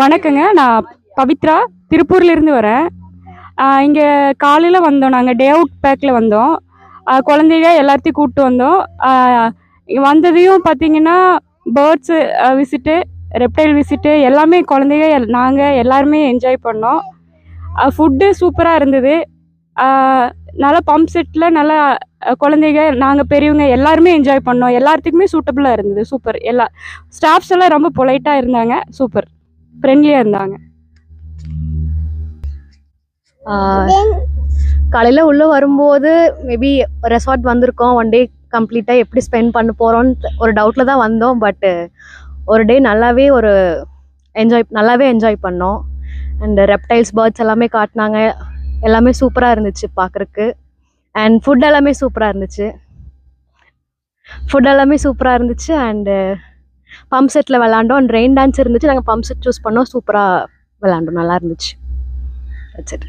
வணக்கங்க. நான் பவித்ரா திருப்பூர்லேருந்து வரேன். இங்கே காலையில் வந்தோம். நாங்கள் டே அவுட் பேக்கில் வந்தோம். குழந்தைங்க எல்லாத்தையும் கூப்பிட்டு வந்தோம். வந்ததையும் பார்த்தீங்கன்னா பேர்ட்ஸு விசிட்டு, ரெப்டைல் விசிட்டு எல்லாமே குழந்தைங்க நாங்கள் எல்லாருமே என்ஜாய் பண்ணோம். ஃபுட்டு சூப்பராக இருந்தது. நல்லா பம்ப் செட்டில் நல்லா குழந்தைங்க நாங்கள் பெரியவங்க எல்லாருமே என்ஜாய் பண்ணோம். எல்லாத்துக்குமே சூட்டபுளாக இருந்தது. சூப்பர். எல்லா ஸ்டாஃப்ஸ் எல்லாம் ரொம்ப பொலைட்டாக இருந்தாங்க. சூப்பர் ஃப்ரெண்ட்லியாக இருந்தாங்க. காலையில் உள்ளே வரும்போது மேபி ரெசார்ட் வந்திருக்கோம், ஒன் டே கம்ப்ளீட்டாக எப்படி ஸ்பெண்ட் பண்ண போகிறோன்னு ஒரு டவுட்டில் தான் வந்தோம். பட்டு ஒரு டே நல்லாவே என்ஜாய் பண்ணோம். அண்ட் ரெப்டைல்ஸ், பேர்ட்ஸ் எல்லாமே காட்டினாங்க. எல்லாமே சூப்பராக இருந்துச்சு பார்க்குறக்கு. அண்ட் ஃபுட் எல்லாமே சூப்பராக இருந்துச்சு. அண்டு பம்ப் செட்டில் விளாண்டோம். அண்ட் ரெயின் டான்ஸ் இருந்துச்சு. நாங்கள் பம்ப் செட் சூஸ் பண்ணோம். சூப்பராக விளாண்டோம். நல்லா இருந்துச்சு. That's it.